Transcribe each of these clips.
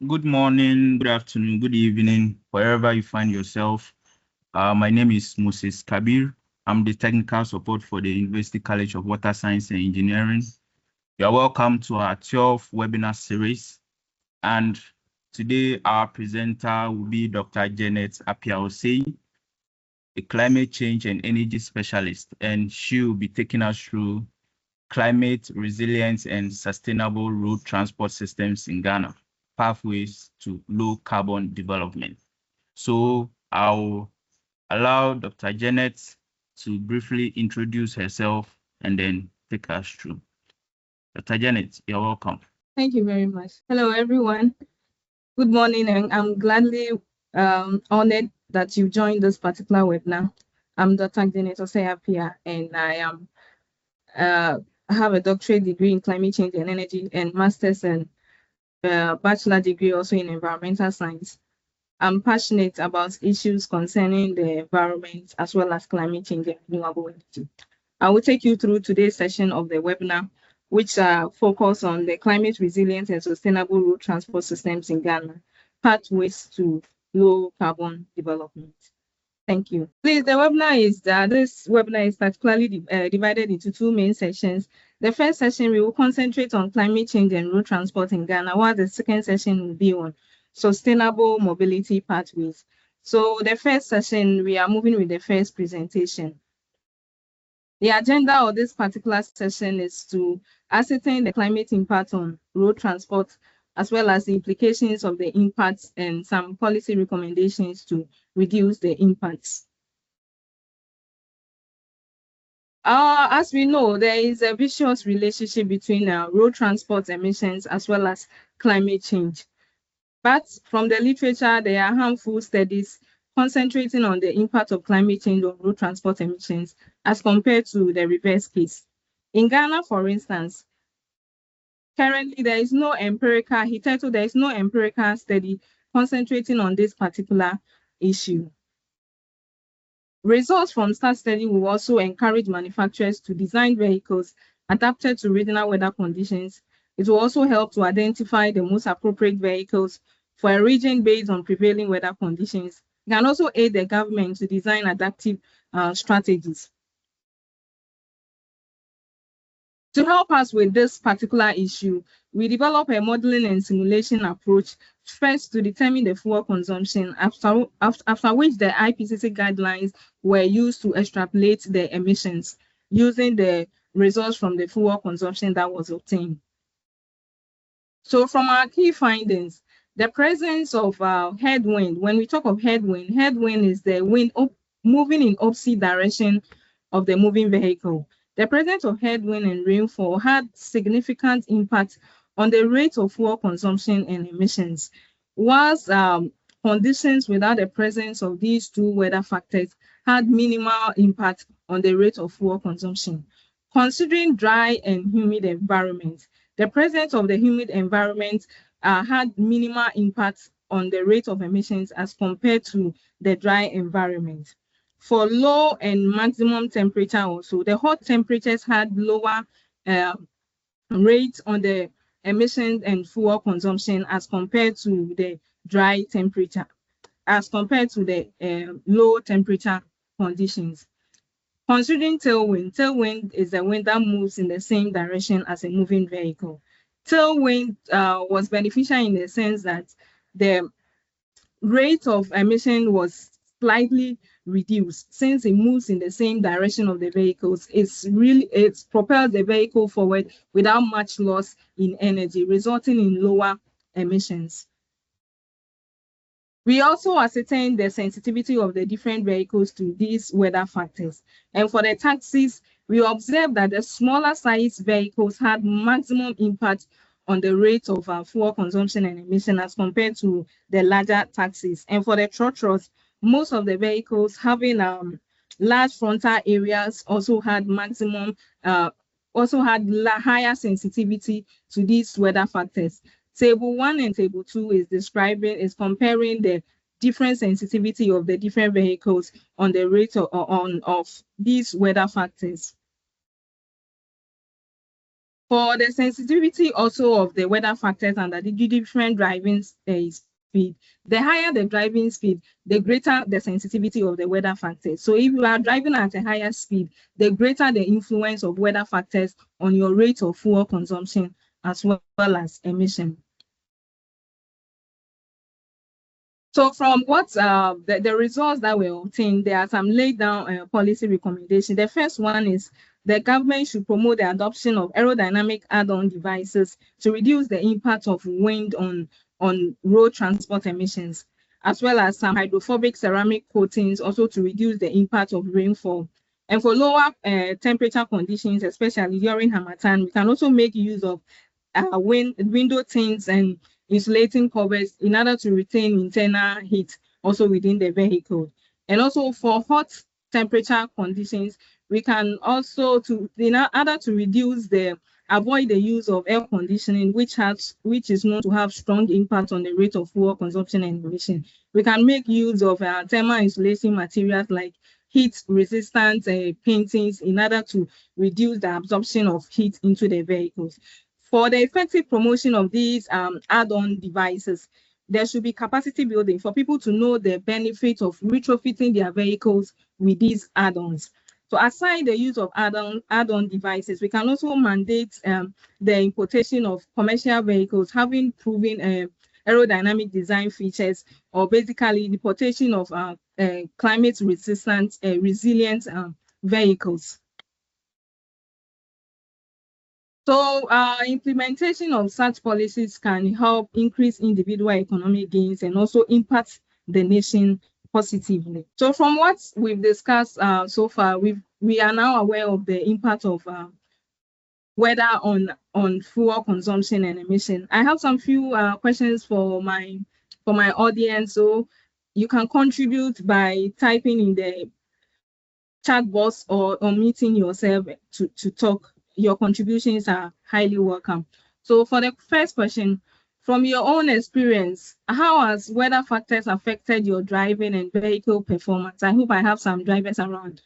Good morning, good afternoon, good evening, wherever you find yourself. My name is Moses Kabir. I'm the technical support for the University College of Water Science and Engineering. You're welcome to our 12th webinar series. And today our presenter will be Dr. Janet Appiah Osei, a climate change and energy specialist, and she will be taking us through climate resilience and sustainable road transport systems in Ghana, pathways to low carbon development. So I'll allow Dr. Janet to briefly introduce herself and then take us through. Dr. Janet, you're welcome. Thank you very much. Hello, everyone. Good morning, and I'm gladly honored that you joined this particular webinar. I'm Dr. Janet Osei Appiah, and I have a doctorate degree in climate change and energy and master's and bachelor degree also in environmental science. I'm passionate about issues concerning the environment as well as climate change and renewable energy. I will take you through today's session of the webinar, which focus on the climate resilient and sustainable road transport systems in Ghana, pathways to low carbon development. Thank you. Please, this webinar is particularly divided into two main sessions. The first session, we will concentrate on climate change and road transport in Ghana, while the second session will be on sustainable mobility pathways. So the first session, we are moving with the first presentation. The agenda of this particular session is to ascertain the climate impact on road transport, as well as the implications of the impacts and some policy recommendations to reduce the impacts. As we know, there is a vicious relationship between road transport emissions as well as climate change. But from the literature, there are harmful studies concentrating on the impact of climate change on road transport emissions as compared to the reverse case. In Ghana, for instance, currently there is no empirical study concentrating on this particular issue. Results from such study will also encourage manufacturers to design vehicles adapted to regional weather conditions. It will also help to identify the most appropriate vehicles for a region based on prevailing weather conditions. It can also aid the government to design adaptive strategies. To help us with this particular issue, we develop a modeling and simulation approach, first to determine the fuel consumption, after which the IPCC guidelines were used to extrapolate the emissions using the results from the fuel consumption that was obtained. So from our key findings, the presence of headwind, when we talk of headwind is the wind moving in opposite direction of the moving vehicle. The presence of headwind and rainfall had significant impact on the rate of fuel consumption and emissions, whilst conditions without the presence of these two weather factors had minimal impact on the rate of fuel consumption. Considering dry and humid environments, the presence of the humid environment had minimal impact on the rate of emissions as compared to the dry environment. For low and maximum temperature also, the hot temperatures had lower rates on the emissions and fuel consumption as compared to the dry temperature, as compared to the low temperature conditions. Considering tailwind is the wind that moves in the same direction as a moving vehicle. Tailwind was beneficial in the sense that the rate of emission was slightly reduced since it moves in the same direction of the vehicles. It's propelled the vehicle forward without much loss in energy, resulting in lower emissions. We also ascertained the sensitivity of the different vehicles to these weather factors. And for the taxis, we observed that the smaller size vehicles had maximum impact on the rate of fuel consumption and emission as compared to the larger taxis. And for the trotros, most of the vehicles having large frontal areas also had higher sensitivity to these weather factors. Table 1 and Table 2 is comparing the different sensitivity of the different vehicles on the rate of these weather factors. For the sensitivity also of the weather factors and the different driving speed, the higher the driving speed, the greater the sensitivity of the weather factors. So if you are driving at a higher speed, the greater the influence of weather factors on your rate of fuel consumption as well as emission. So from what the results that were obtained, there are some laid down policy recommendations. The first one is the government should promote the adoption of aerodynamic add-on devices to reduce the impact of wind on road transport emissions, as well as some hydrophobic ceramic coatings also to reduce the impact of rainfall. And for lower temperature conditions, especially during harmattan, we can also make use of window tints and insulating covers in order to retain internal heat also within the vehicle. And also for hot temperature conditions, we can also in order to avoid the use of air conditioning, which is known to have strong impact on the rate of fuel consumption and emission. We can make use of thermal insulation materials like heat resistant paintings in order to reduce the absorption of heat into the vehicles. For the effective promotion of these add-on devices, there should be capacity building for people to know the benefit of retrofitting their vehicles with these add-ons. So aside the use of add-on devices, we can also mandate the importation of commercial vehicles having proven aerodynamic design features, or basically the importation of climate resistant, resilient vehicles. So implementation of such policies can help increase individual economic gains and also impact the nation positively. So from what we've discussed so far, we are now aware of the impact of weather on fuel consumption and emission. I have some few questions for my audience. So you can contribute by typing in the chat box or unmuting yourself to talk. Your contributions are highly welcome. So for the first question, from your own experience, how has weather factors affected your driving and vehicle performance? I hope I have some drivers around.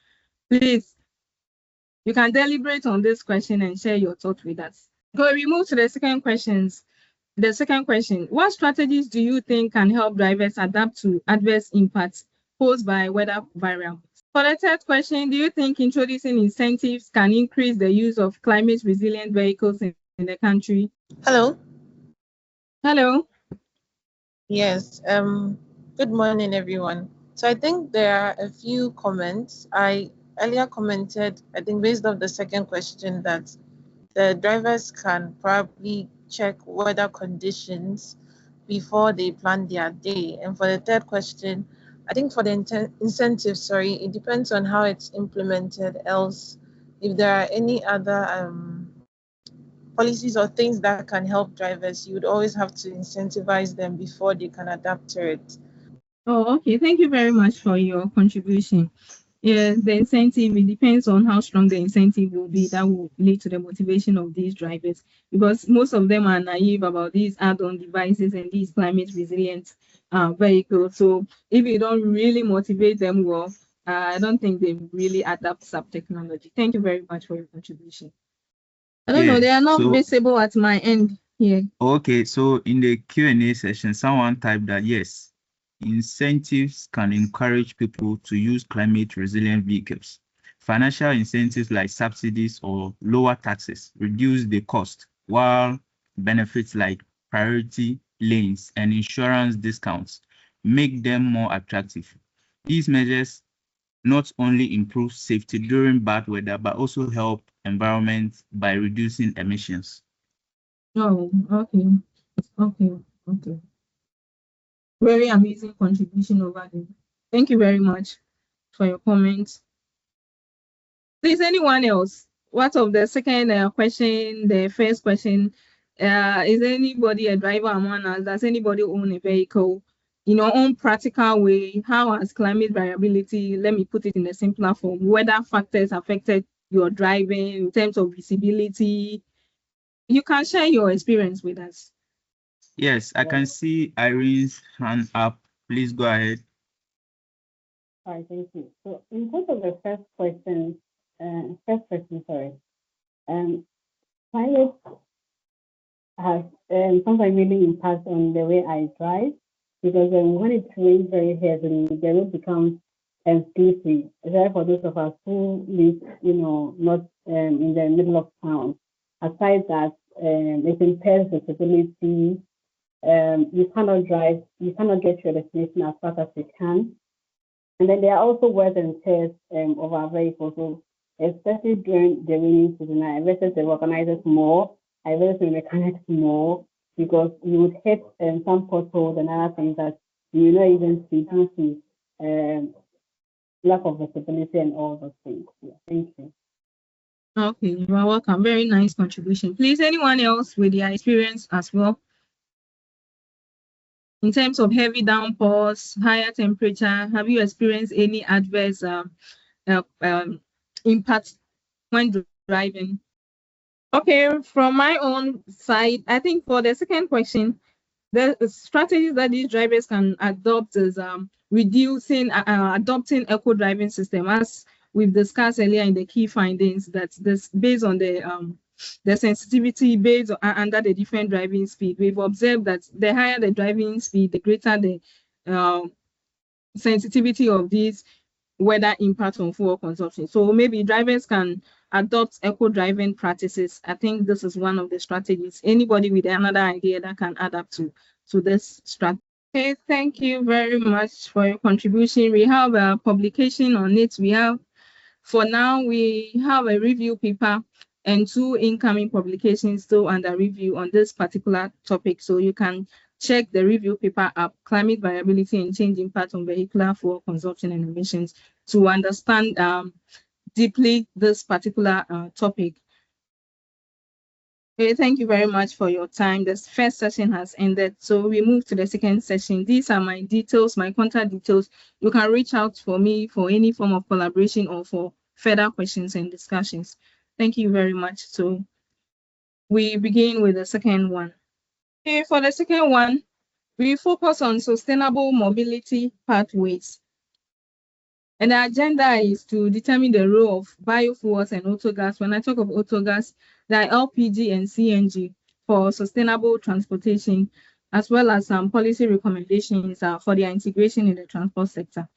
Please, you can deliberate on this question and share your thoughts with us. So we move to the second questions. The second question, what strategies do you think can help drivers adapt to adverse impacts posed by weather variables? For the third question, do you think introducing incentives can increase the use of climate resilient vehicles in the country? Hello. Hello. Yes. Good morning, everyone. So I think there are a few comments. I earlier commented, I think based on the second question, that the drivers can probably check weather conditions before they plan their day. And for the third question, I think for the incentives, it depends on how it's implemented. Else, if there are any other policies or things that can help drivers, you would always have to incentivize them before they can adapt to it. Oh, okay. Thank you very much for your contribution. Yes, the incentive, it depends on how strong the incentive will be that will lead to the motivation of these drivers, because most of them are naive about these add-on devices and these climate resilient vehicles. So if you don't really motivate them well, I don't think they really adapt sub technology. Thank you very much for your contribution. I don't know, they are not visible at my end here. Okay, so in the Q&A session, someone typed that yes, incentives can encourage people to use climate resilient vehicles. Financial incentives like subsidies or lower taxes reduce the cost, while benefits like priority lanes and insurance discounts make them more attractive. These measures not only improve safety during bad weather, but also help environment by reducing emissions. Oh, okay. Very amazing contribution over there. Thank you very much for your comments. Please, anyone else? What of the second question, the first question? Is anybody a driver among us? Does anybody own a vehicle? In your own practical way, how has climate variability, let me put it in a simpler form, weather factors affected your driving in terms of visibility? You can share your experience with us. Yes, I can see Irene's hand up. Please go ahead. Hi, thank you. So in terms of the first question, climate has sometimes really impact on the way I drive because when it rains very heavily, the road becomes slippery, especially for those of us who live, not in the middle of town. Aside that, it impairs visibility. You cannot drive, you cannot get to your destination as fast as you can. And then there are also wear and tears of our vehicles. So especially during the rainy season, I visit the organizers more, I visit the mechanics more because you would hit some potholes and other things that you will not even see due to lack of visibility and all those things. Yeah, thank you. Okay, you are welcome. Very nice contribution. Please, anyone else with their experience as well? In terms of heavy downpours, higher temperature, have you experienced any adverse impact when driving? Okay, from my own side, I think for the second question, the strategies that these drivers can adopt is adopting eco driving system, as we've discussed earlier in the key findings, that this based on the sensitivity based under the different driving speed. We've observed that the higher the driving speed, the greater the sensitivity of these weather impact on fuel consumption. So maybe drivers can adopt eco driving practices. I think this is one of the strategies. Anybody with another idea that can add up to this strategy? Okay, thank you very much for your contribution. We have a publication on it. For now, we have a review paper and 2 incoming publications still under review on this particular topic. So you can check the review paper up, Climate Variability and Change Impact on Vehicular Fuel Consumption and Emissions, to understand deeply this particular topic. Okay, thank you very much for your time. This first session has ended, so we move to the second session. These are my details, my contact details. You can reach out for me for any form of collaboration or for further questions and discussions. Thank you very much. So we begin with the second one. Okay, for the second one, we focus on sustainable mobility pathways. And the agenda is to determine the role of biofuels and autogas. When I talk of autogas, there are LPG and CNG for sustainable transportation, as well as some policy recommendations for their integration in the transport sector.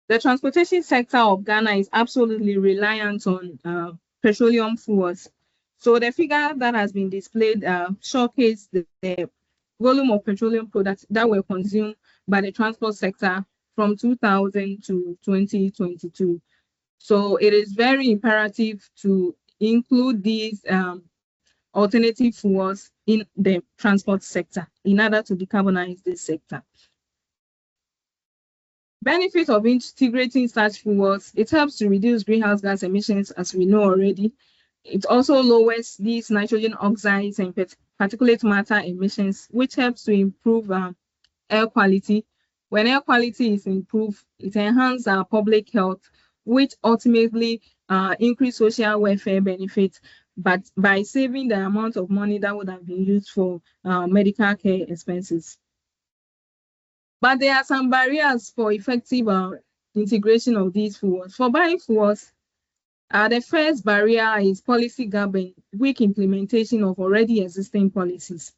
The transportation sector of Ghana is absolutely reliant on petroleum fuels. So the figure that has been displayed showcases the volume of petroleum products that were consumed by the transport sector from 2000 to 2022. So it is very imperative to include these alternative fuels in the transport sector in order to decarbonize this sector. Benefits of integrating such fuels: it helps to reduce greenhouse gas emissions, as we know already. It also lowers these nitrogen oxides and particulate matter emissions, which helps to improve air quality. When air quality is improved, it enhances our public health, which ultimately increase social welfare benefits, but by saving the amount of money that would have been used for medical care expenses. But there are some barriers for effective integration of these fuels. For biofuels, the first barrier is policy gap and weak implementation of already existing policies.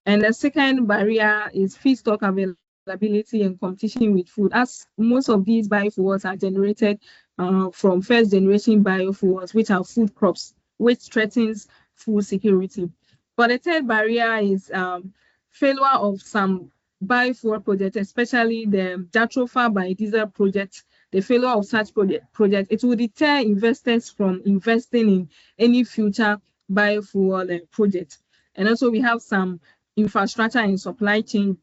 And the second barrier is feedstock availability and competition with food, as most of these biofuels are generated from first generation biofuels, which are food crops, which threatens food security. But the third barrier is failure of some biofuel projects, especially the Jatropha biodiesel project. The failure of such project, it will deter investors from investing in any future biofuel project. And also we have some infrastructure and supply chain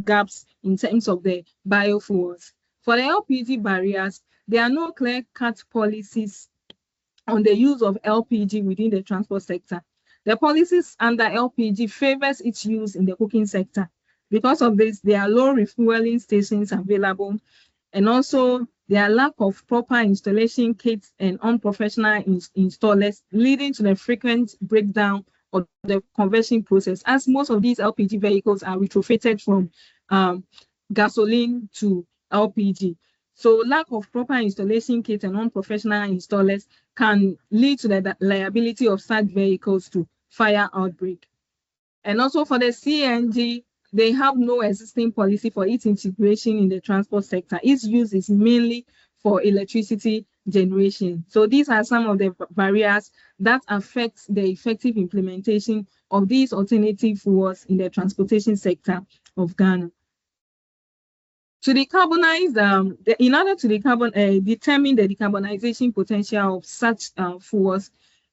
gaps in terms of the biofuels. For the LPG barriers, there are no clear-cut policies on the use of LPG within the transport sector. The policies under LPG favors its use in the cooking sector. Because of this, there are low refueling stations available, and also there are lack of proper installation kits and unprofessional installers, leading to the frequent breakdown of the conversion process, as most of these LPG vehicles are retrofitted from gasoline to LPG. So lack of proper installation kits and non-professional installers can lead to the liability of such vehicles to fire outbreak. And also for the CNG, they have no existing policy for its integration in the transport sector. Its use is mainly for electricity generation. So these are some of the barriers that affect the effective implementation of these alternative fuels in the transportation sector of Ghana. To decarbonize, in order to determine the decarbonization potential of such fuels,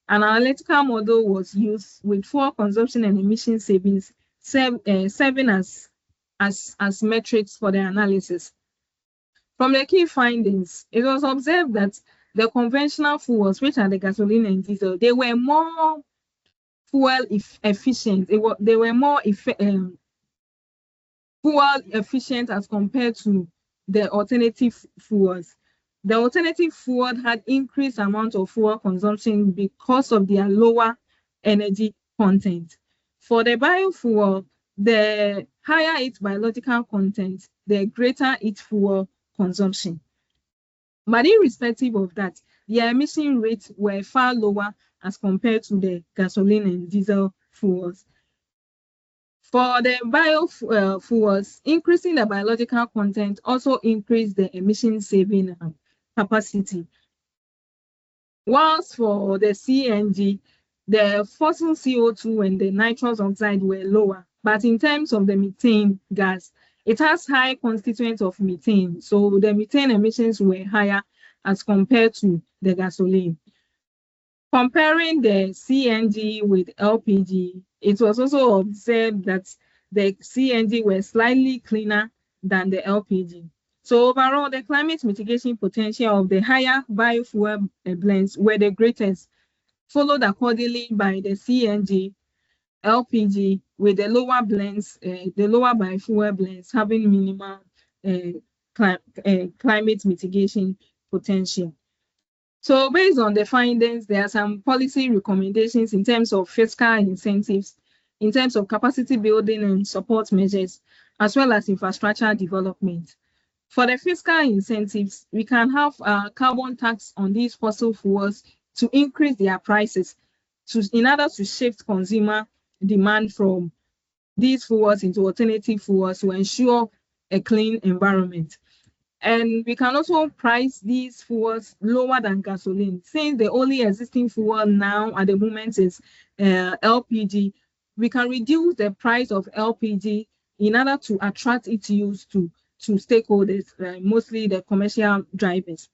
an analytical model was used with fuel consumption and emission savings serving as metrics for the analysis. From the key findings, it was observed that the conventional fuels, which are the gasoline and diesel, they were more fuel efficient. They were more fuel efficient as compared to the alternative fuels. The alternative fuel had increased amount of fuel consumption because of their lower energy content. For the biofuel, the higher its biological content, the greater its fuel consumption. But irrespective of that, their emission rates were far lower as compared to the gasoline and diesel fuels. For the biofuels, increasing the biological content also increased the emission saving capacity. Whilst for the CNG, the fossil CO2 and the nitrous oxide were lower, but in terms of the methane gas, it has high constituents of methane, so the methane emissions were higher as compared to the gasoline. Comparing the CNG with LPG, it was also observed that the CNG were slightly cleaner than the LPG. So overall, the climate mitigation potential of the higher biofuel blends were the greatest, followed accordingly by the CNG, LPG, with the lower blends, the lower biofuel blends having minimal climate mitigation potential. So based on the findings, there are some policy recommendations in terms of fiscal incentives, in terms of capacity building and support measures, as well as infrastructure development. For the fiscal incentives, we can have a carbon tax on these fossil fuels to increase their prices in order to shift consumer demand from these fuels into alternative fuels to ensure a clean environment. And we can also price these fuels lower than gasoline. Since the only existing fuel now at the moment is LPG, we can reduce the price of LPG in order to attract its use to stakeholders, mostly the commercial drivers.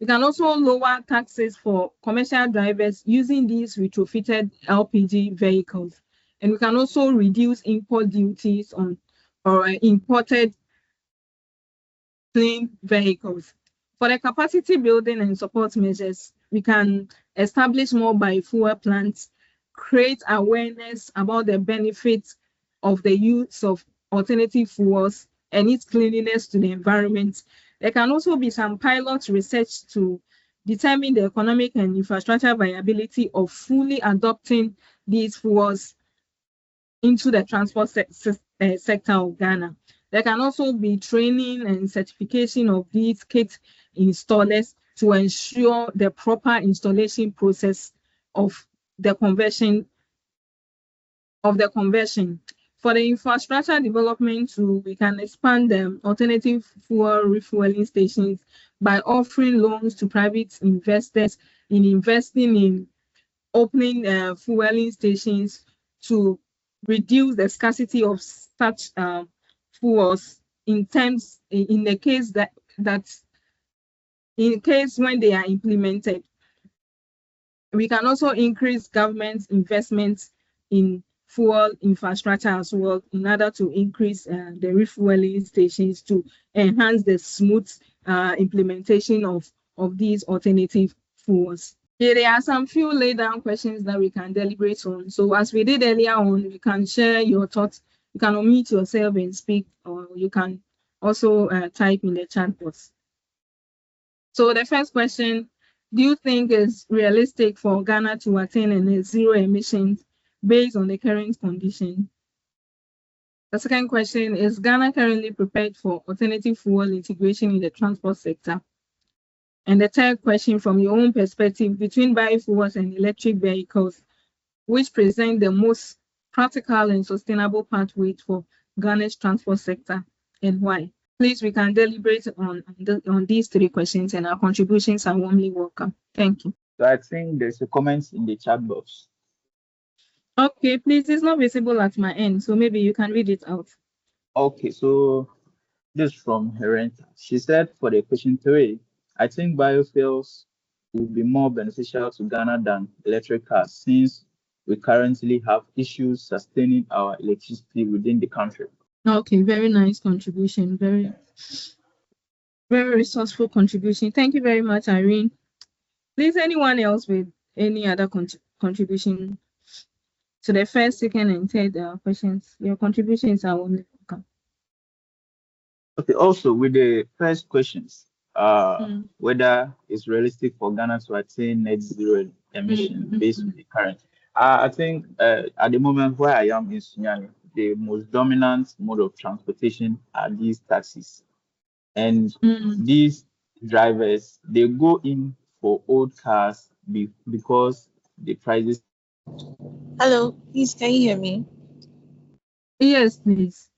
We can also lower taxes for commercial drivers using these retrofitted LPG vehicles. And we can also reduce import duties on imported clean vehicles. For the capacity building and support measures, we can establish more biofuel plants, create awareness about the benefits of the use of alternative fuels and its cleanliness to the environment. There can also be some pilot research to determine the economic and infrastructure viability of fully adopting these fuels into the transport sector of Ghana. There can also be training and certification of these kit installers to ensure the proper installation process of the conversion. For the infrastructure development too, we can expand the alternative fuel refueling stations by offering loans to private investors in investing in opening fueling stations to reduce the scarcity of such fuels in the case when they are implemented. We can also increase government investments in fuel infrastructure as well in order to increase the refueling stations to enhance the smooth implementation of these alternative fuels. Here there are some few laid down questions that we can deliberate on. So as we did earlier on, you can share your thoughts. You can unmute yourself and speak, or you can also type in the chat box. So the first question, do you think it's realistic for Ghana to attain a net zero emissions based on the current condition? The second question is Ghana currently prepared for alternative fuel integration in the transport sector? And the third question, from your own perspective, between biofuels and electric vehicles, which present the most practical and sustainable pathway for Ghana's transport sector, and why? Please, we can deliberate on these three questions, and our contributions are warmly welcome. Thank you. So I think there's a comment in the chat box. Okay, please, it's not visible at my end, so maybe you can read it out. Okay, so this is from Herenta. She said for the question 3, I think biofuels will be more beneficial to Ghana than electric cars since we currently have issues sustaining our electricity within the country. Okay, very nice contribution. Very resourceful contribution. Thank you very much, Irene. Please, anyone else with any other contribution to the first, second, and third questions? Your contributions are only welcome. Okay, also with the first questions, whether it's realistic for Ghana to attain net zero emission based on the current. I think at the moment where I am in Sunyani, the most dominant mode of transportation are these taxis. And these drivers, they go in for old cars because the prices. Hello, please, can you hear me? Yes, please.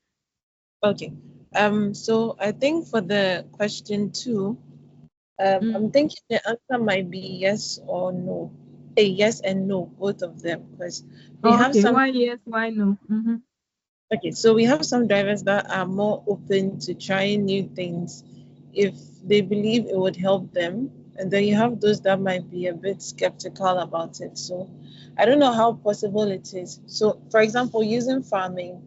Okay. So I think for the question 2, I'm thinking the answer might be yes or no. A yes and no, both of them, because we have some. Why yes, why no? Okay, so we have some drivers that are more open to trying new things if they believe it would help them, and then you have those that might be a bit skeptical about it. So I don't know how possible it is. So, for example, using farming,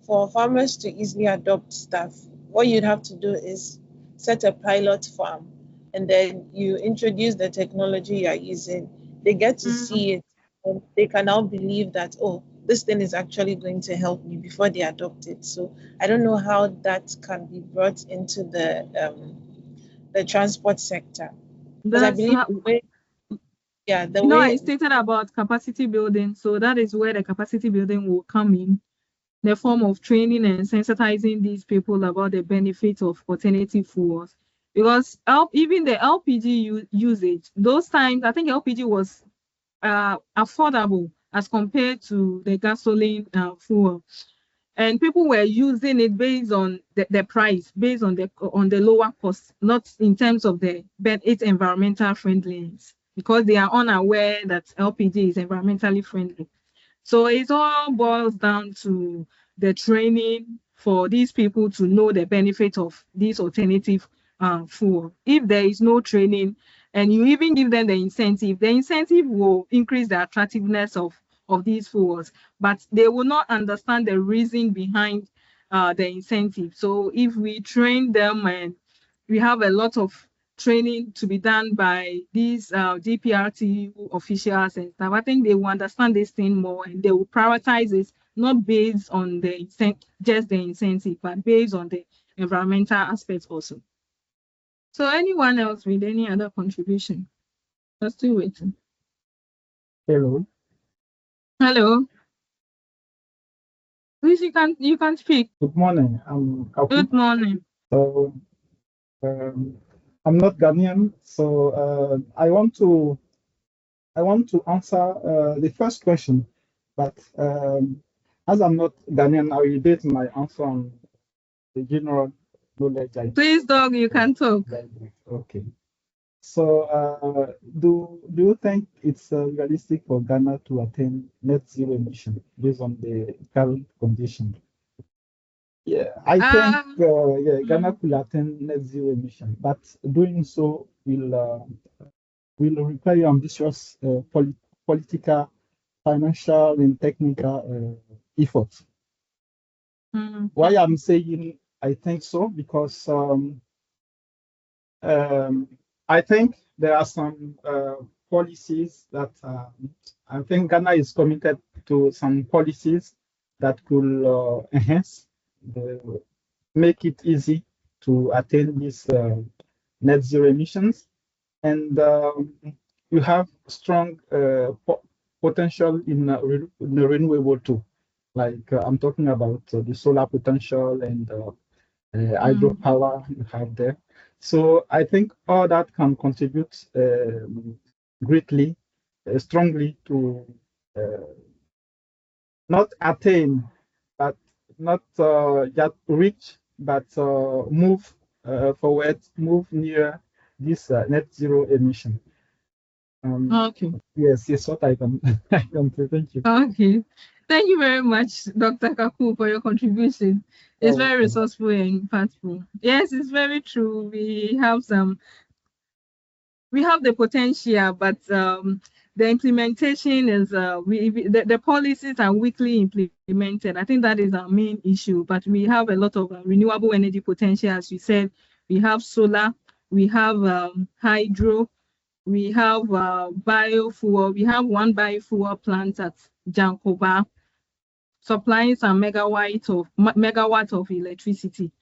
for farmers to easily adopt stuff, what you'd have to do is set a pilot farm, and then you introduce the technology you're using. They get to see it, and they can now believe that, oh, this thing is actually going to help me before they adopt it. So I don't know how that can be brought into the transport sector. Because I believe I stated about capacity building, so that is where the capacity building will come in the form of training and sensitizing these people about the benefits of alternative fuels. Because even the LPG usage, those times, I think LPG was affordable as compared to the gasoline fuel. And people were using it based on the price, based on the lower cost, not in terms of its environmental friendliness, because they are unaware that LPG is environmentally friendly. So it all boils down to the training for these people to know the benefit of these alternative fuel. If there is no training and you even give them the incentive will increase the attractiveness of these fuels, but they will not understand the reason behind the incentive. So if we train them, and we have a lot of training to be done by these DPRT officials and stuff, I think they will understand this thing more, and they will prioritize it not based on just the incentive, but based on the environmental aspects also. So anyone else with any other contribution? We're still waiting. Hello. Please, you can speak. Good morning. Good morning. So I'm not Ghanaian, so I want to answer the first question, but as I'm not Ghanaian, I will base my answer on the general knowledge. Please, dog, you can talk. Okay. So do you think it's realistic for Ghana to attain net zero emission based on the current condition? Yeah, I think Ghana could attain net zero emission, but doing so will require ambitious political, financial, and technical efforts. Why I'm saying I think so, because I think there are some policies that I think Ghana is committed to some policies that could enhance, make it easy to attain these net zero emissions. And you have strong potential in the renewable too. Like I'm talking about the solar potential and hydropower you have there. So I think all that can contribute greatly, strongly to uh, not attain, but not just reach, but move forward, move near this net zero emission. Okay. Yes, yes, what I can I can say. Thank you. Okay. Thank you very much, Dr. Kaku, for your contribution. It's You're very welcome. resourceful and impactful. Yes, it's very true. We have the potential, but the implementation is the policies are weakly implemented. I think that is our main issue. But we have a lot of renewable energy potential, as you said. We have solar, we have hydro, we have biofuel. We have one biofuel plant at Jankoba, supplying some megawatt of electricity.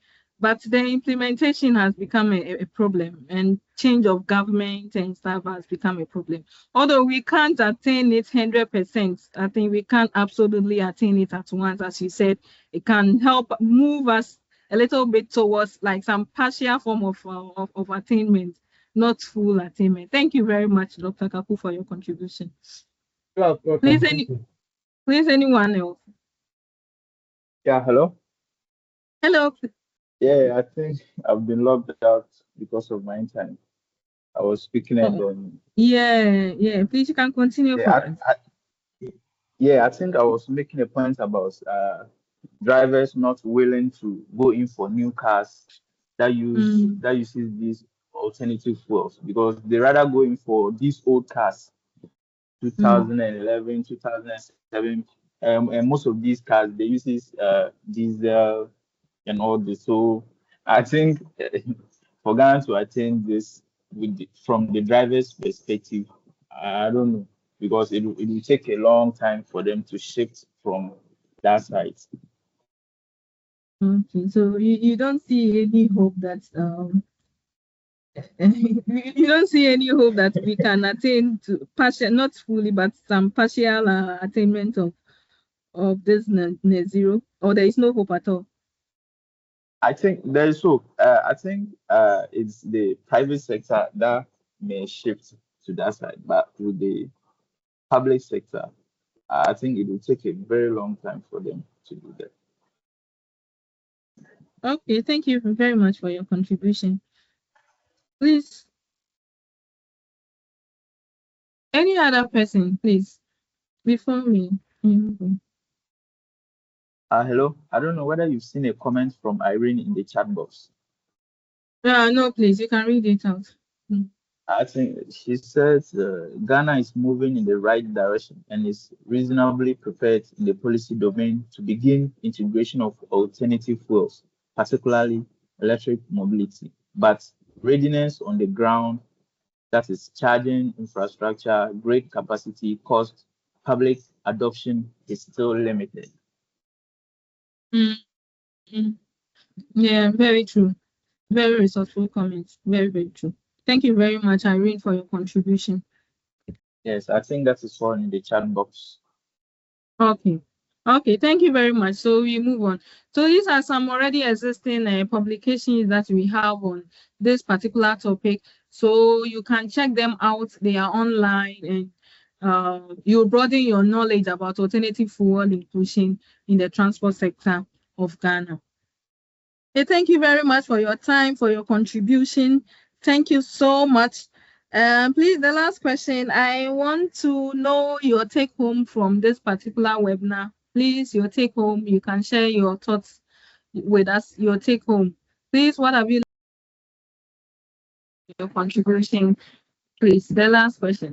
But the implementation has become a problem, and change of government and stuff has become a problem. Although we can't attain it 100%, I think we can't absolutely attain it at once. As you said, it can help move us a little bit towards like some partial form of attainment, not full attainment. Thank you very much, Dr. Kaku, for your contribution. You're welcome. Please, Thank you. anyone else? Yeah, hello. Hello. Yeah, I think I've been logged out because of my internet. I was speaking and Oh, then yeah. Please, you can continue for yeah, us. I think I was making a point about drivers not willing to go in for new cars Mm, that uses these alternative fuels because they rather go in for these old cars, mm, 2011, 2007, and most of these cars they use diesel and all this. So I think for Ghana to attain this from the driver's perspective, I don't know because it will take a long time for them to shift from that side. okay, so you don't see any hope that you don't see any hope that we can attain to partial, not fully, but some partial attainment of this net zero, or there is no hope at all. I think there is hope. I think it's the private sector that may shift to that side, but with the public sector, I think it will take a very long time for them to do that. Okay, thank you very much for your contribution. Please, any other person, please, before me. Hello. I don't know whether you've seen a comment from Irene in the chat box. No, please, you can read it out. Mm. I think she says Ghana is moving in the right direction and is reasonably prepared in the policy domain to begin integration of alternative fuels, particularly electric mobility. But readiness on the ground, that is charging infrastructure, grid capacity, cost, public adoption is still limited. Mm, mm. Yeah, very true. Very resourceful comments. Very true. Thank you very much, Irene, for your contribution. Yes, I think that is all in the chat box. Okay. Okay, thank you very much. So we move on. So these are some already existing publications that we have on this particular topic. So you can check them out. They are online, and you broaden your knowledge about alternative fuel inclusion in the transport sector of Ghana. Hey, thank you very much for your time, for your contribution. Thank you so much. Please, the last question. I want to know your take home from this particular webinar. Please, your take home. You can share your thoughts with us. Your take home. Please, what have you your contribution? Please, the last question.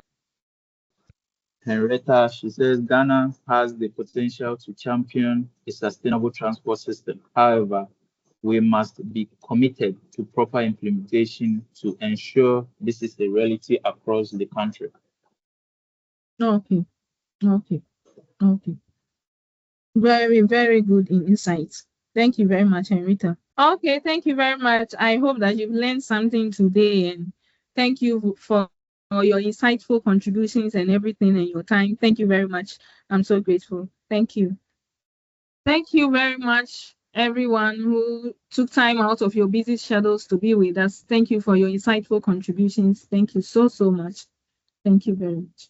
Henrietta, she says Ghana has the potential to champion a sustainable transport system. However, we must be committed to proper implementation to ensure this is a reality across the country. Okay. Very good insights. Thank you very much, Henrietta. Okay, thank you very much. I hope that you've learned something today, and thank you for your insightful contributions and everything and your time. Thank you very much. I'm so grateful. Thank you. Thank you very much, everyone who took time out of your busy schedules to be with us. Thank you for your insightful contributions. Thank you so much. Thank you very much.